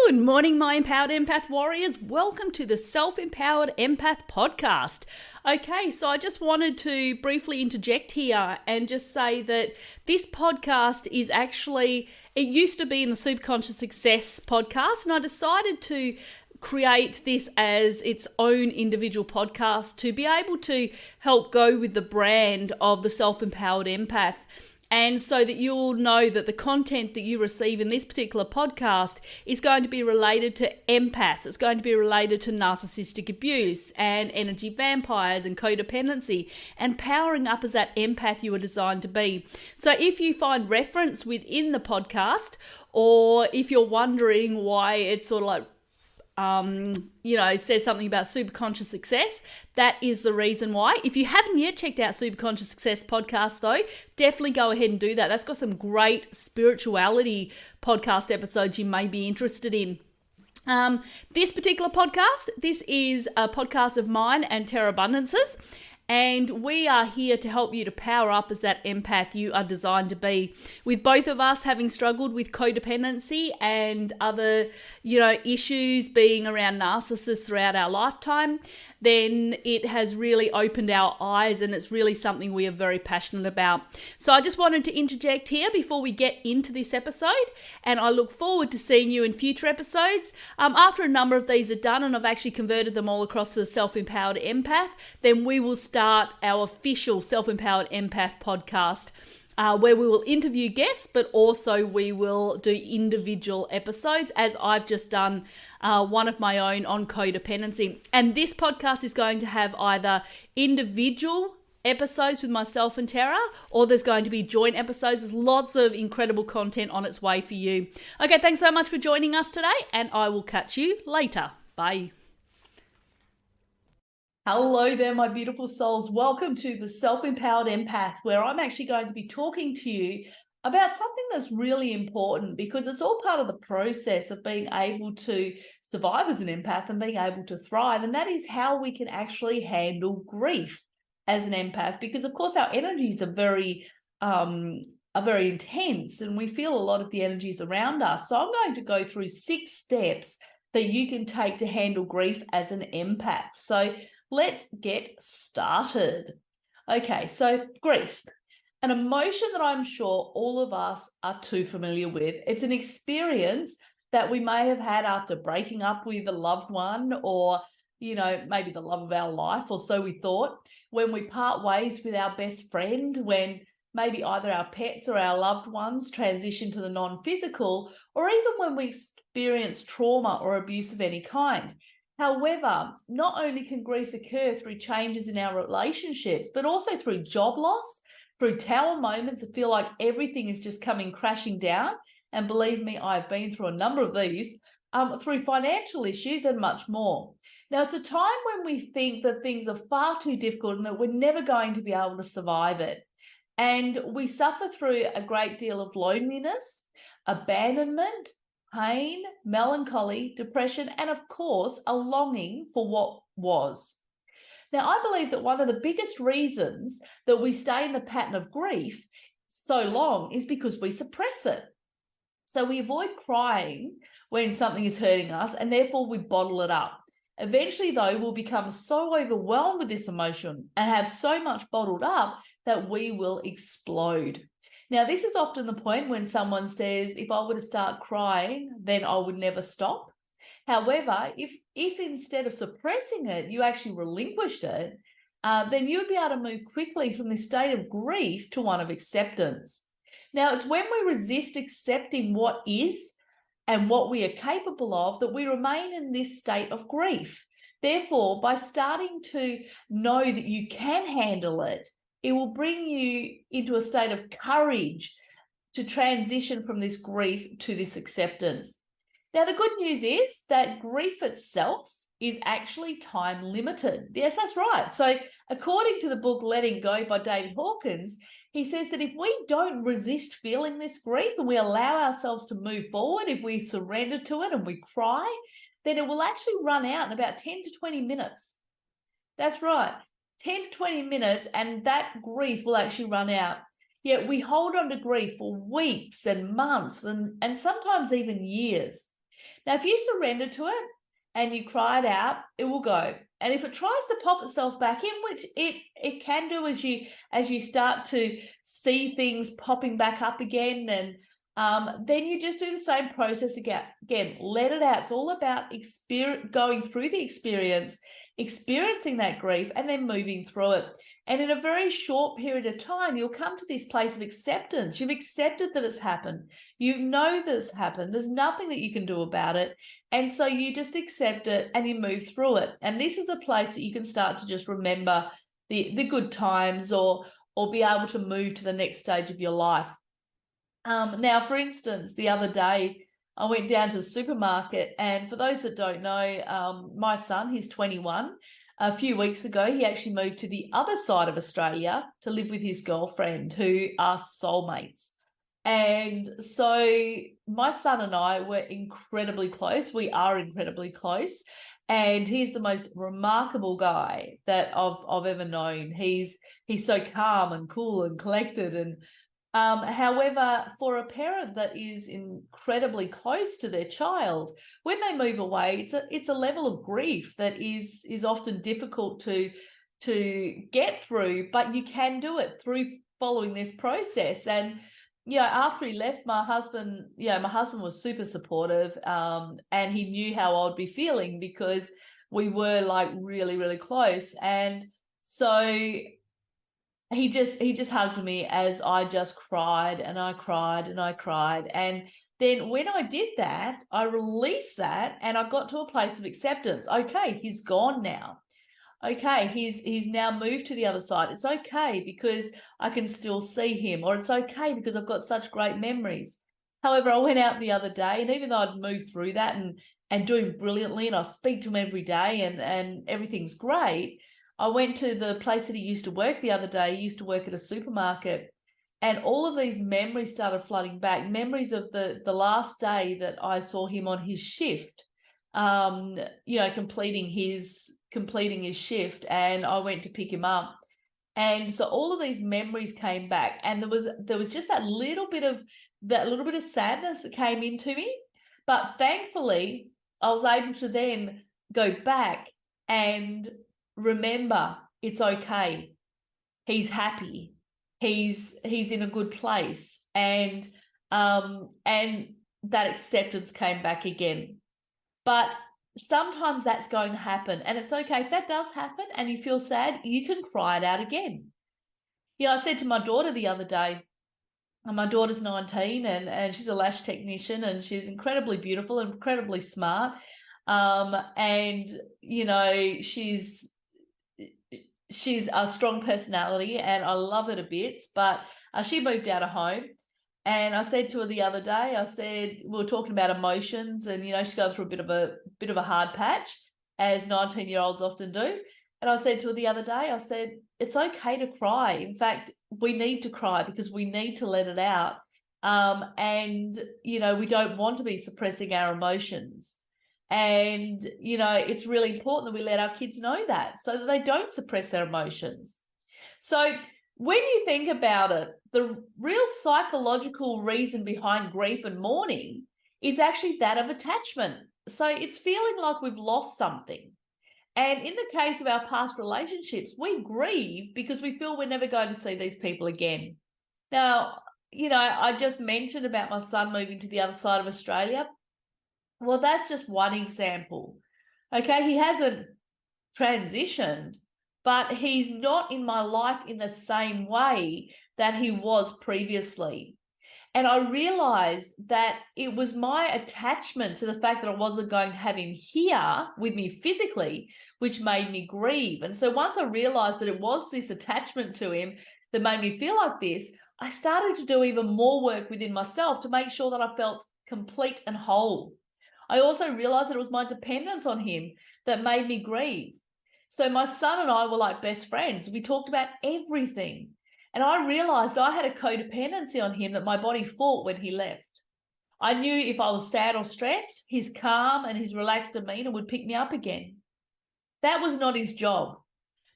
Good morning, my Empowered Empath Warriors. Welcome to the Self Empowered Empath Podcast. Okay, so I just wanted to briefly interject here and just say that this podcast is actually, it used to be in the Superconscious Success podcast, and I decided to create this as its own individual podcast to be able to help go with the brand of the Self Empowered Empath. And so that you'll know that the content that you receive in this particular podcast is going to be related to empaths. It's going to be related to narcissistic abuse and energy vampires and codependency and powering up as that empath you are designed to be. So if you find reference within the podcast, or if you're wondering why it's sort of like, says something about Superconscious Success, that is the reason why. If you haven't yet checked out Superconscious Success podcast though, definitely go ahead and do that. That's got some great spirituality podcast episodes you may be interested in. This particular podcast, this is a podcast of mine and Terra Bundance's, and we are here to help you to power up as that empath you are designed to be. With both of us having struggled with codependency and other, issues being around narcissists throughout our lifetime, then it has really opened our eyes, and it's really something we are very passionate about. So I just wanted to interject here before we get into this episode, and I look forward to seeing you in future episodes. After a number of these are done, and I've actually converted them all across to the Self Empowered Empath, then we will start our official Self Empowered Empath podcast, where we will interview guests, but also we will do individual episodes, as I've just done one of my own on codependency. And this podcast is going to have either individual episodes with myself and Terra, or there's going to be joint episodes. There's lots of incredible content on its way for you. Okay, thanks so much for joining us today, and I will catch you later. Bye. Hello there, my beautiful souls. Welcome to the Self Empowered Empath, where I'm actually going to be talking to you about something that's really important, because it's all part of the process of being able to survive as an empath and being able to thrive. And that is how we can actually handle grief as an empath, because of course our energies are very intense, and we feel a lot of the energies around us. So I'm going to go through 6 steps that you can take to handle grief as an empath. So let's get started. Okay, so grief, an emotion that I'm sure all of us are too familiar with. It's an experience that we may have had after breaking up with a loved one, or, maybe the love of our life, or so we thought, when we part ways with our best friend, when maybe either our pets or our loved ones transition to the non-physical, or even when we experience trauma or abuse of any kind. However, not only can grief occur through changes in our relationships, but also through job loss, through tower moments that feel like everything is just coming crashing down. And believe me, I've been through a number of these, through financial issues and much more. Now, it's a time when we think that things are far too difficult and that we're never going to be able to survive it. And we suffer through a great deal of loneliness, abandonment, pain, melancholy, depression, and of course, a longing for what was. Now, I believe that one of the biggest reasons that we stay in the pattern of grief so long is because we suppress it. So we avoid crying when something is hurting us, and therefore we bottle it up. Eventually, though, we'll become so overwhelmed with this emotion and have so much bottled up that we will explode. Now, this is often the point when someone says, if I were to start crying, then I would never stop. However, if instead of suppressing it, you actually relinquished it, then you'd be able to move quickly from this state of grief to one of acceptance. Now, it's when we resist accepting what is and what we are capable of that we remain in this state of grief. Therefore, by starting to know that you can handle it, it will bring you into a state of courage to transition from this grief to this acceptance. Now, the good news is that grief itself is actually time limited. Yes, that's right. So according to the book Letting Go by David Hawkins, he says that if we don't resist feeling this grief and we allow ourselves to move forward, if we surrender to it and we cry, then it will actually run out in about 10 to 20 minutes. That's right. 10 to 20 minutes, and that grief will actually run out. Yet we hold on to grief for weeks and months and sometimes even years. Now, if you surrender to it and you cry it out, it will go. And if it tries to pop itself back in, which it can do as you start to see things popping back up again, and then you just do the same process again. Again, let it out. It's all about going through the experience, experiencing that grief, and then moving through it. And in a very short period of time, you'll come to this place of acceptance. You've accepted that it's happened. You know that it's happened. There's nothing that you can do about it. And so you just accept it and you move through it. And this is a place that you can start to just remember the good times, or be able to move to the next stage of your life. Now, for instance, the other day, I went down to the supermarket, and for those that don't know, my son, he's 21. A few weeks ago, he actually moved to the other side of Australia to live with his girlfriend, who are soulmates. And so my son and I were incredibly close. We are incredibly close. And he's the most remarkable guy that I've ever known. He's so calm and cool and collected. And however, for a parent that is incredibly close to their child, when they move away, it's a level of grief that is often difficult to get through, but you can do it through following this process. And after he left, my husband was super supportive, and he knew how I would be feeling because we were like really, really close. And so he just hugged me as I just cried, and I cried and I cried. And then when I did that, I released that and I got to a place of acceptance. Okay, he's gone now. Okay, he's now moved to the other side. It's okay because I can still see him, or it's okay because I've got such great memories. However, I went out the other day, and even though I'd moved through that and doing brilliantly, and I speak to him every day and everything's great, I went to the place that he used to work the other day. He used to work at a supermarket, and all of these memories started flooding back. Memories of the last day that I saw him on his shift, completing his shift, and I went to pick him up. And so all of these memories came back, and there was just that little bit of sadness that came into me. But thankfully, I was able to then go back and remember, it's okay. He's happy. He's in a good place, and that acceptance came back again. But sometimes that's going to happen, and it's okay if that does happen and you feel sad. You can cry it out again. I said to my daughter the other day, and my daughter's 19, and she's a lash technician, and she's incredibly beautiful, incredibly smart, and she's a strong personality, and I love her to bits. But she moved out of home, and I said to her the other day, we were talking about emotions, and she's going through a bit of a hard patch, as 19-year-olds often do. And I said to her the other day, I said, it's okay to cry. In fact, we need to cry because we need to let it out. And we don't want to be suppressing our emotions. And, it's really important that we let our kids know that, so that they don't suppress their emotions. So when you think about it, the real psychological reason behind grief and mourning is actually that of attachment. So it's feeling like we've lost something. And in the case of our past relationships, we grieve because we feel we're never going to see these people again. Now, I just mentioned about my son moving to the other side of Australia. Well, that's just one example. Okay, he hasn't transitioned, but he's not in my life in the same way that he was previously. And I realized that it was my attachment to the fact that I wasn't going to have him here with me physically, which made me grieve. And so once I realized that it was this attachment to him that made me feel like this, I started to do even more work within myself to make sure that I felt complete and whole. I also realized that it was my dependence on him that made me grieve. So my son and I were like best friends. We talked about everything. And I realized I had a codependency on him that my body fought when he left. I knew if I was sad or stressed, his calm and his relaxed demeanor would pick me up again. That was not his job.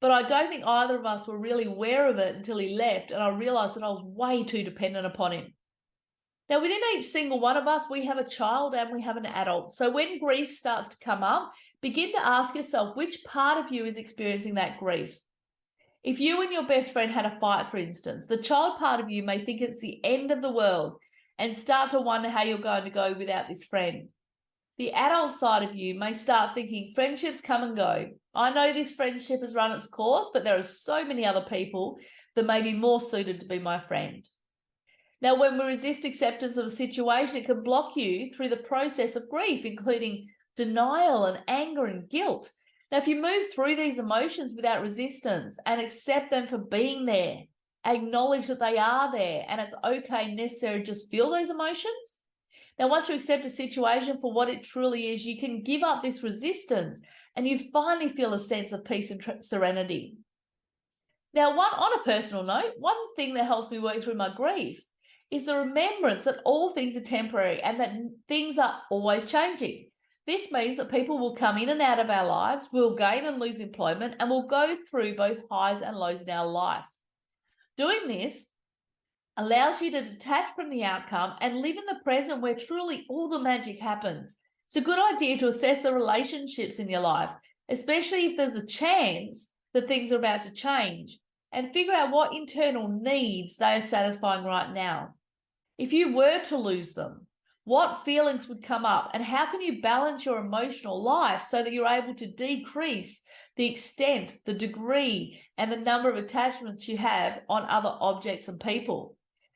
But I don't think either of us were really aware of it until he left, and I realized that I was way too dependent upon him. Now, within each single one of us, we have a child and we have an adult. So when grief starts to come up, begin to ask yourself which part of you is experiencing that grief. If you and your best friend had a fight, for instance, the child part of you may think it's the end of the world and start to wonder how you're going to go without this friend. The adult side of you may start thinking friendships come and go. I know this friendship has run its course, but there are so many other people that may be more suited to be my friend. Now, when we resist acceptance of a situation, it can block you through the process of grief, including denial and anger and guilt. Now, if you move through these emotions without resistance and accept them for being there, acknowledge that they are there and it's okay and necessary to just feel those emotions. Now, once you accept a situation for what it truly is, you can give up this resistance and you finally feel a sense of peace and serenity. Now, on a personal note, one thing that helps me work through my grief is the remembrance that all things are temporary and that things are always changing. This means that people will come in and out of our lives, we'll gain and lose employment, and we'll go through both highs and lows in our life. Doing this allows you to detach from the outcome and live in the present where truly all the magic happens. It's a good idea to assess the relationships in your life, especially if there's a chance that things are about to change, and figure out what internal needs they are satisfying right now. If you were to lose them, what feelings would come up and how can you balance your emotional life so that you're able to decrease the extent, the degree, and the number of attachments you have on other objects and people?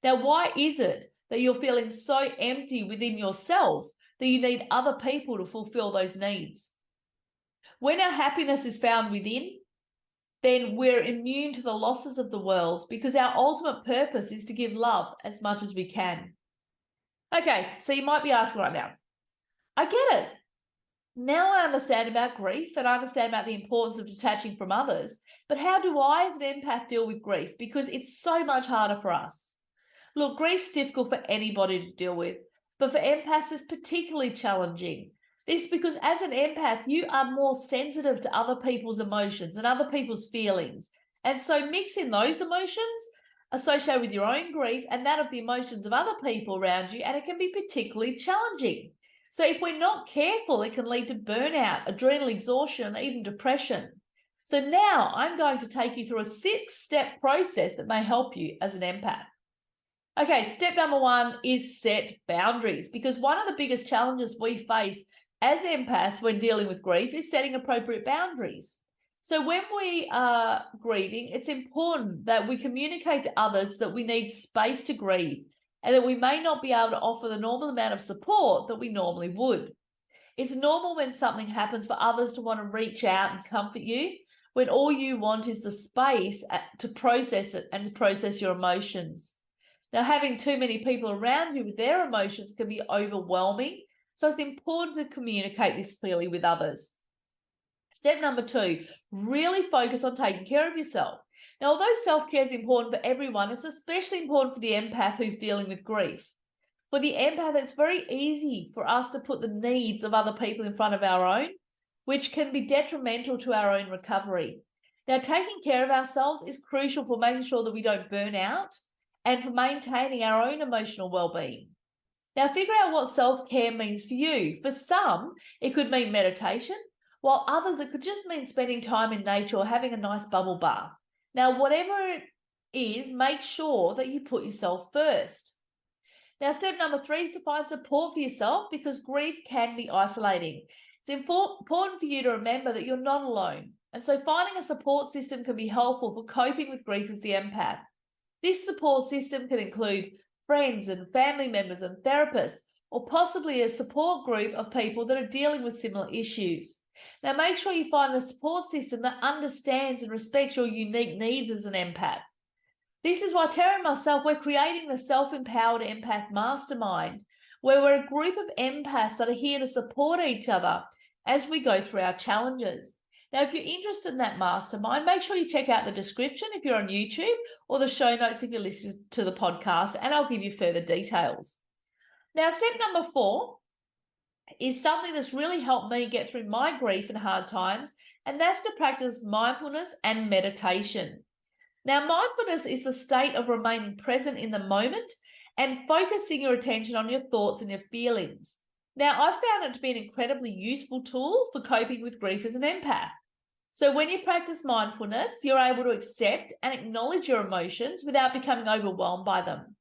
Now, why is it that you're feeling so empty within yourself that you need other people to fulfill those needs? When our happiness is found within, then we're immune to the losses of the world because our ultimate purpose is to give love as much as we can. Okay, so you might be asking right now, I get it. Now I understand about grief and I understand about the importance of detaching from others, but how do I as an empath deal with grief? Because it's so much harder for us. Look, grief's difficult for anybody to deal with, but for empaths it's particularly challenging. This is because as an empath, you are more sensitive to other people's emotions and other people's feelings. And so mixing those emotions associated with your own grief and that of the emotions of other people around you, and it can be particularly challenging. So if we're not careful, it can lead to burnout, adrenal exhaustion, even depression. So now I'm going to take you through a 6-step process that may help you as an empath. Okay, step number 1 is set boundaries, because one of the biggest challenges we face as empaths when dealing with grief is setting appropriate boundaries. So when we are grieving, it's important that we communicate to others that we need space to grieve and that we may not be able to offer the normal amount of support that we normally would. It's normal when something happens for others to want to reach out and comfort you when all you want is the space to process it and to process your emotions. Now, having too many people around you with their emotions can be overwhelming, so it's important to communicate this clearly with others. Step number 2, really focus on taking care of yourself. Now, although self-care is important for everyone, it's especially important for the empath who's dealing with grief. For the empath, it's very easy for us to put the needs of other people in front of our own, which can be detrimental to our own recovery. Now, taking care of ourselves is crucial for making sure that we don't burn out and for maintaining our own emotional well-being. Now, figure out what self-care means for you. For some, it could mean meditation, while others, it could just mean spending time in nature or having a nice bubble bath. Now, whatever it is, make sure that you put yourself first. Now, step number 3 is to find support for yourself, because grief can be isolating. It's important for you to remember that you're not alone. And so finding a support system can be helpful for coping with grief as the empath. This support system can include friends and family members and therapists, or possibly a support group of people that are dealing with similar issues. Now, make sure you find a support system that understands and respects your unique needs as an empath. This is why Terra and myself, we're creating the Self Empowered Empath Mastermind, where we're a group of empaths that are here to support each other as we go through our challenges. Now, if you're interested in that mastermind, make sure you check out the description if you're on YouTube, or the show notes if you're listening to the podcast, and I'll give you further details. Now, step number 4 is something that's really helped me get through my grief and hard times, and that's to practice mindfulness and meditation. Now, mindfulness is the state of remaining present in the moment and focusing your attention on your thoughts and your feelings. Now, I've found it to be an incredibly useful tool for coping with grief as an empath. So when you practice mindfulness, you're able to accept and acknowledge your emotions without becoming overwhelmed by them.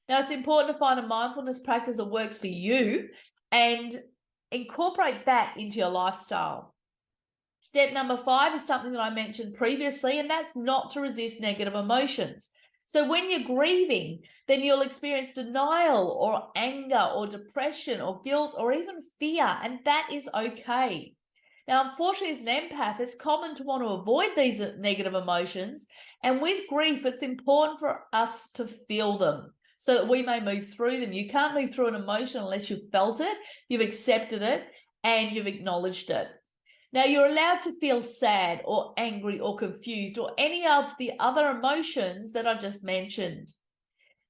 Now, it's important to find a mindfulness practice that works for you and incorporate that into your lifestyle. Step number 5 is something that I mentioned previously, and that's not to resist negative emotions. So when you're grieving, then you'll experience denial or anger or depression or guilt or even fear, and that is okay. Now, unfortunately, as an empath, it's common to want to avoid these negative emotions. And with grief, it's important for us to feel them so that we may move through them. You can't move through an emotion unless you've felt it, you've accepted it, and you've acknowledged it. Now, you're allowed to feel sad or angry or confused or any of the other emotions that I just mentioned.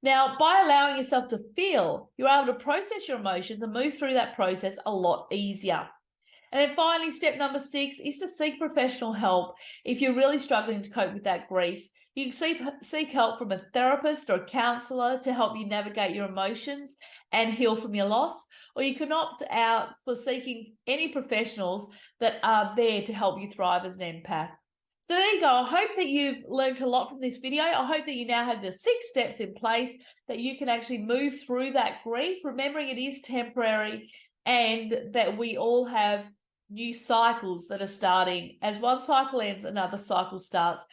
Now, by allowing yourself to feel, you're able to process your emotions and move through that process a lot easier. And then finally, step number 6 is to seek professional help. If you're really struggling to cope with that grief, you can seek help from a therapist or a counselor to help you navigate your emotions and heal from your loss. Or you can opt out for seeking any professionals that are there to help you thrive as an empath. So there you go. I hope that you've learned a lot from this video. I hope that you now have the 6 steps in place that you can actually move through that grief, remembering it is temporary and that we all have new cycles that are starting. As one cycle ends, another cycle starts.